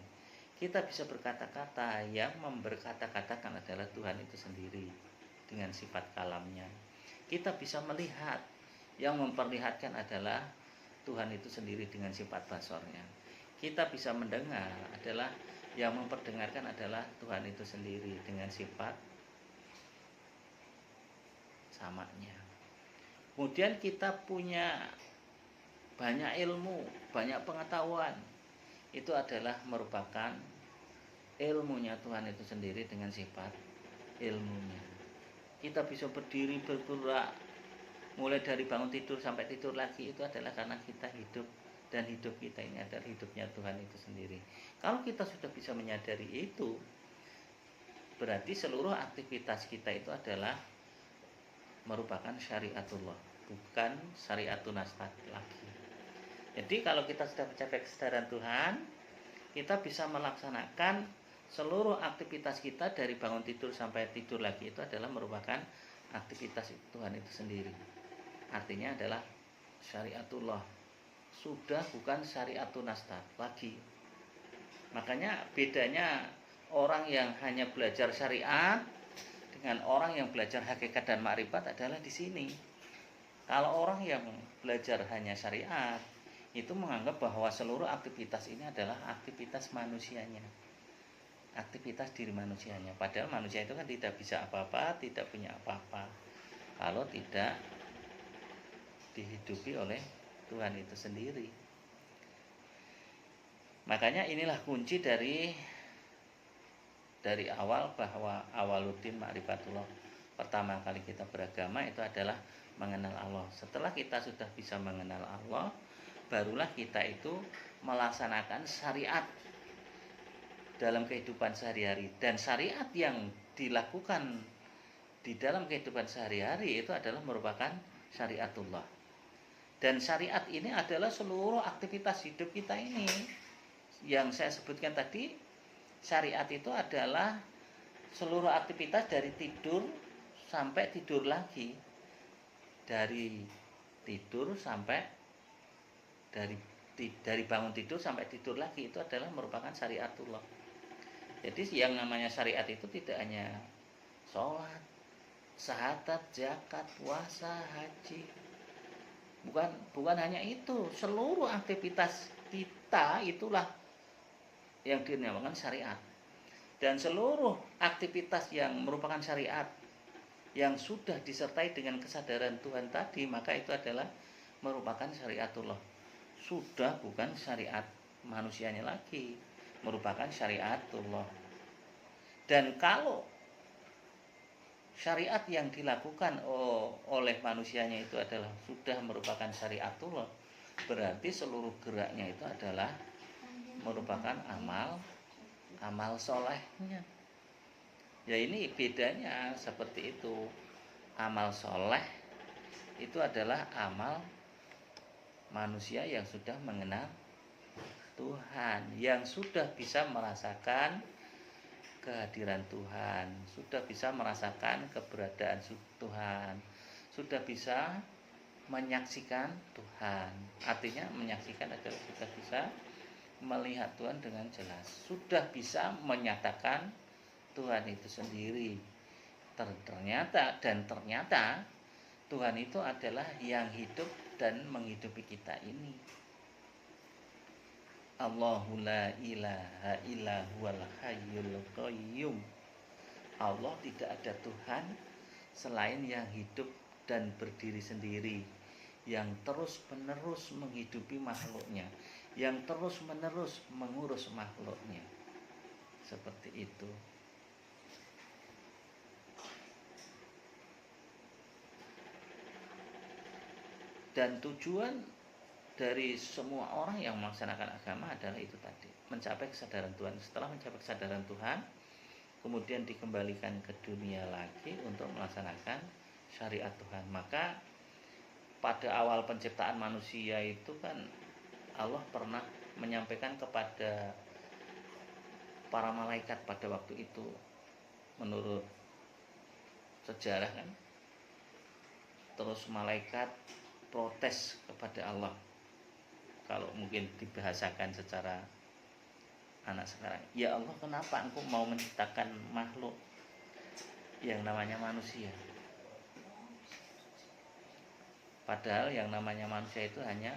Kita bisa berkata-kata, yang memberkata-katakan adalah Tuhan itu sendiri dengan sifat kalamnya. Kita bisa melihat, yang memperlihatkan adalah Tuhan itu sendiri dengan sifat basornya. Kita bisa mendengar, adalah yang memperdengarkan adalah Tuhan itu sendiri dengan sifat samanya. Kemudian kita punya banyak ilmu, banyak pengetahuan. Itu adalah merupakan ilmunya Tuhan itu sendiri dengan sifat ilmunya. Kita bisa berdiri, bergerak, mulai dari bangun tidur sampai tidur lagi, itu adalah karena kita hidup, dan hidup kita ini adalah hidupnya Tuhan itu sendiri. Kalau kita sudah bisa menyadari itu, berarti seluruh aktivitas kita itu adalah merupakan syariatullah, bukan syariatun nastat lagi. Jadi kalau kita sudah mencapai kesadaran Tuhan, kita bisa melaksanakan seluruh aktivitas kita dari bangun tidur sampai tidur lagi, itu adalah merupakan aktivitas Tuhan itu sendiri. Artinya adalah syariatullah, sudah bukan syariatun nastat lagi. Makanya bedanya orang yang hanya belajar syariat dengan orang yang belajar hakikat dan makrifat adalah di sini. Kalau orang yang belajar hanya syariat, itu menganggap bahwa seluruh aktivitas ini adalah aktivitas manusianya, aktivitas diri manusianya. Padahal manusia itu kan tidak bisa apa-apa, tidak punya apa-apa kalau tidak dihidupi oleh Tuhan itu sendiri. Makanya inilah kunci dari awal, bahwa awaluddin ma'rifatullah. Pertama kali kita beragama itu adalah mengenal Allah. Setelah kita sudah bisa mengenal Allah, barulah kita itu melaksanakan syariat dalam kehidupan sehari-hari. Dan syariat yang dilakukan di dalam kehidupan sehari-hari itu adalah merupakan syariatullah. Dan syariat ini adalah seluruh aktivitas hidup kita ini. Yang saya sebutkan tadi, syariat itu adalah seluruh aktivitas dari tidur sampai tidur lagi. Dari tidur sampai dari bangun tidur sampai tidur lagi, itu adalah merupakan syariatullah. Jadi yang namanya syariat itu tidak hanya sholat, syahadat, zakat, puasa, haji. Bukan hanya itu, seluruh aktivitas kita itulah yang dinamakan syariat. Dan seluruh aktivitas yang merupakan syariat yang sudah disertai dengan kesadaran Tuhan tadi, maka itu adalah merupakan syariatullah. Sudah bukan syariat manusianya lagi, merupakan syariatullah. Dan kalau syariat yang dilakukan oleh manusianya itu adalah sudah merupakan syariatullah, berarti seluruh geraknya itu adalah merupakan amal solehnya. Ya ini bedanya seperti itu. Amal soleh itu adalah amal manusia yang sudah mengenal Tuhan, yang sudah bisa merasakan kehadiran Tuhan, sudah bisa merasakan keberadaan Tuhan, sudah bisa menyaksikan Tuhan. Artinya menyaksikan adalah sudah bisa melihat Tuhan dengan jelas, sudah bisa menyatakan Tuhan itu sendiri. Ternyata Tuhan itu adalah yang hidup dan menghidupi kita ini. Allahu la ilaha illa huwal hayyul qayyum. Allah tidak ada Tuhan selain yang hidup dan berdiri sendiri, yang terus-menerus menghidupi makhluknya, yang terus-menerus mengurus makhluknya. Seperti itu. Dan tujuan dari semua orang yang melaksanakan agama adalah itu tadi, mencapai kesadaran Tuhan. Setelah mencapai kesadaran Tuhan, kemudian dikembalikan ke dunia lagi untuk melaksanakan syariat Tuhan. Maka pada awal penciptaan manusia itu kan Allah pernah menyampaikan kepada para malaikat pada waktu itu, menurut sejarah kan, terus malaikat protes kepada Allah. Kalau mungkin dibahasakan secara anak sekarang, ya Allah, kenapa engkau mau menciptakan makhluk yang namanya manusia? Padahal yang namanya manusia itu hanya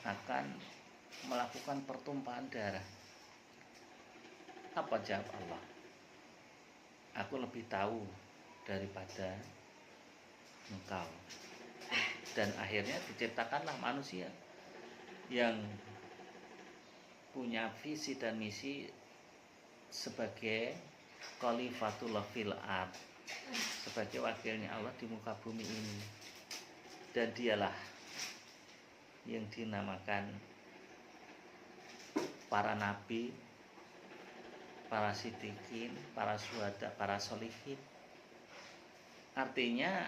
akan melakukan pertumpahan darah. Apa jawab Allah? Aku lebih tahu daripada engkau. Dan akhirnya diciptakanlah manusia yang punya visi dan misi sebagai khalifatullah fil ard, sebagai wakilnya Allah di muka bumi ini. Dan dialah yang dinamakan para nabi, para siddiqin, para syuhada, para sholihin. Artinya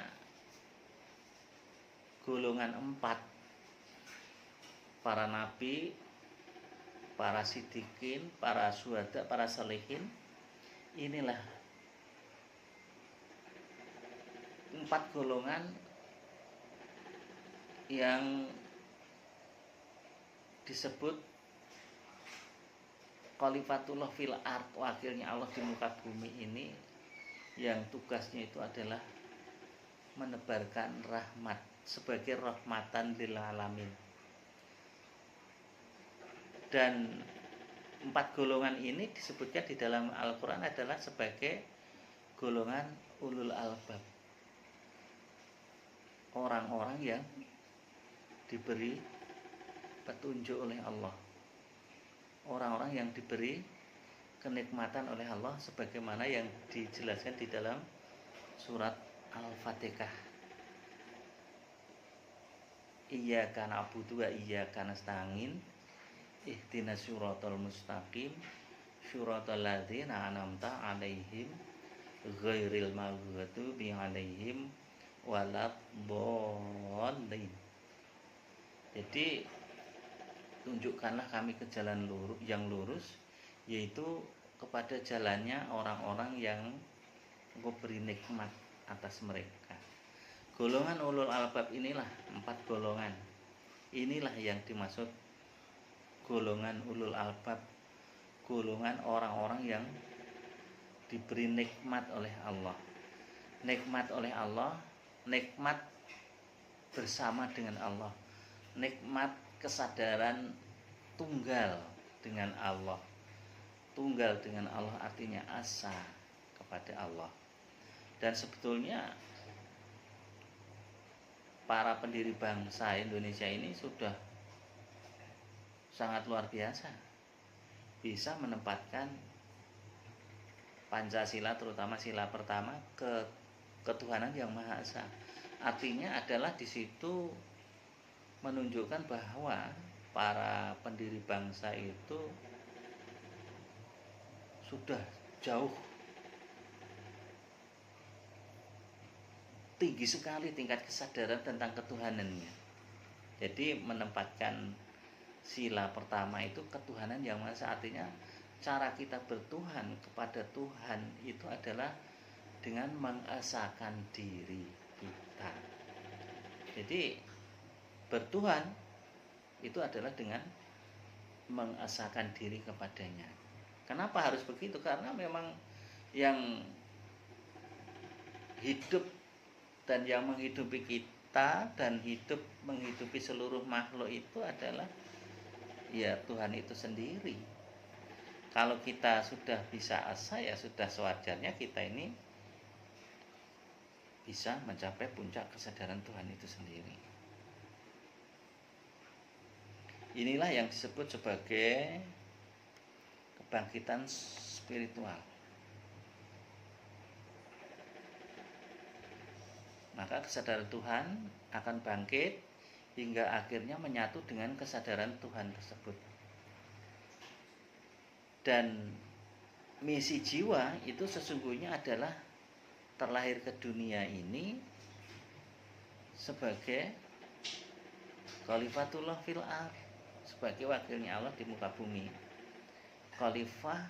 golongan 4, para nabi, para siddiqin, para syuhada, para sholihin, inilah 4 golongan yang disebut khalifatullah fil ard, wakilnya Allah di muka bumi ini, yang tugasnya itu adalah menebarkan rahmat sebagai rahmatan lil alamin. Dan 4 golongan ini disebutnya di dalam Al-Quran adalah sebagai golongan ulul albab, orang-orang yang diberi petunjuk oleh Allah, orang-orang yang diberi kenikmatan oleh Allah, sebagaimana yang dijelaskan di dalam surat Al-Fatihah. Iyyaka na'budu wa iyyaka nasta'in ihdinas siratal mustaqim siratal ladzina an'amta 'alaihim ghairil maghdubi 'alaihim waladdallin. Jadi tunjukkanlah kami ke jalan yang lurus, yaitu kepada jalannya orang-orang yang Engkau beri nikmat atas mereka. Golongan ulul albab inilah 4 golongan. Inilah yang dimaksud golongan ulul albab, golongan orang-orang yang diberi nikmat oleh Allah. Nikmat oleh Allah, nikmat bersama dengan Allah, nikmat kesadaran tunggal dengan Allah. Tunggal dengan Allah artinya asa kepada Allah. Dan sebetulnya para pendiri bangsa Indonesia ini sudah sangat luar biasa, bisa menempatkan Pancasila, terutama sila pertama, ke ketuhanan yang Maha Esa. Artinya adalah di situ menunjukkan bahwa para pendiri bangsa itu sudah jauh tinggi sekali tingkat kesadaran tentang ketuhanannya. Jadi menempatkan sila pertama itu ketuhanan yang Maha Esa, artinya cara kita bertuhan kepada Tuhan itu adalah dengan mengesakan diri kita. Jadi bertuhan itu adalah dengan mengesakan diri kepadanya. Kenapa harus begitu? Karena memang yang hidup dan yang menghidupi kita dan menghidupi seluruh makhluk itu adalah ya Tuhan itu sendiri. Kalau kita sudah bisa asa, ya sudah sewajarnya kita ini bisa mencapai puncak kesadaran Tuhan itu sendiri. Inilah yang disebut sebagai kebangkitan spiritual. Maka kesadaran Tuhan akan bangkit hingga akhirnya menyatu dengan kesadaran Tuhan tersebut. Dan misi jiwa itu sesungguhnya adalah terlahir ke dunia ini sebagai khalifatullah fil ard, sebagai wakilnya Allah di muka bumi. Khalifah,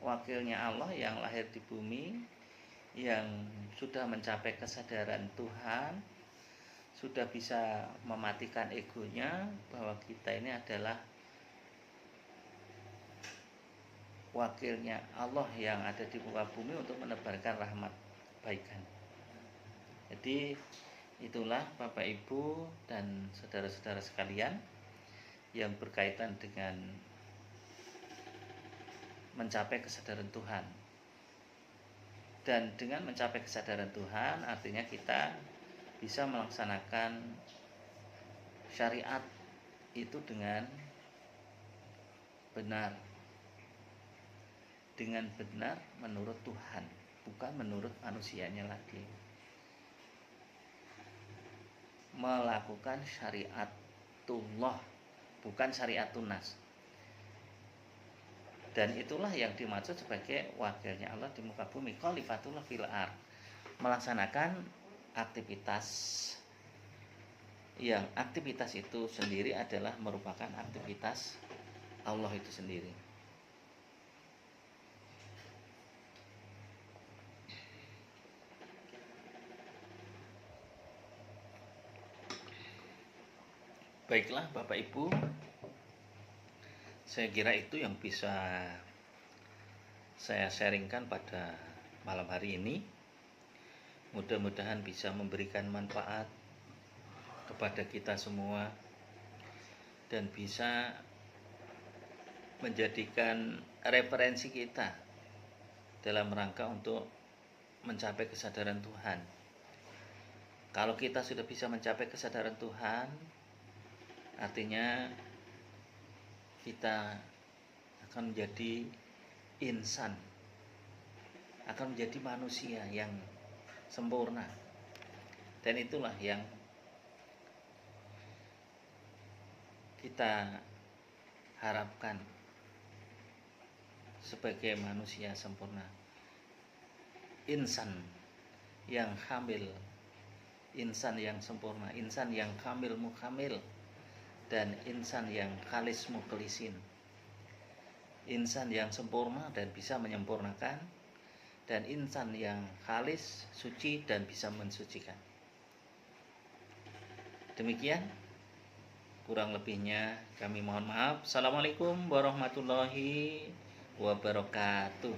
wakilnya Allah yang lahir di bumi, yang sudah mencapai kesadaran Tuhan, sudah bisa mematikan egonya bahwa kita ini adalah wakilnya Allah yang ada di muka bumi untuk menebarkan rahmat kebaikan. Jadi itulah Bapak Ibu dan saudara-saudara sekalian yang berkaitan dengan mencapai kesadaran Tuhan. Dan dengan mencapai kesadaran Tuhan artinya kita bisa melaksanakan syariat itu dengan benar menurut Tuhan, bukan menurut manusianya lagi. Melakukan syariatullah, bukan syariatun nas. Dan itulah yang dimaksud sebagai wakilnya Allah di muka bumi, khalifatullah fil ardh, melaksanakan aktivitas yang aktivitas itu sendiri adalah merupakan aktivitas Allah itu sendiri. Baiklah Bapak Ibu, saya kira itu yang bisa saya sharingkan pada malam hari ini. Mudah-mudahan bisa memberikan manfaat kepada kita semua dan bisa menjadikan referensi kita dalam rangka untuk mencapai kesadaran Tuhan. Kalau kita sudah bisa mencapai kesadaran Tuhan, artinya kita akan menjadi insan, akan menjadi manusia yang sempurna. Dan itulah yang kita harapkan sebagai manusia sempurna, insan yang kamil, insan yang sempurna, insan yang kamil mukamil, dan insan yang khalis mukhlisin, insan yang sempurna dan bisa menyempurnakan, dan insan yang khalis, suci dan bisa mensucikan. Demikian, kurang lebihnya kami mohon maaf. Assalamualaikum warahmatullahi wabarakatuh.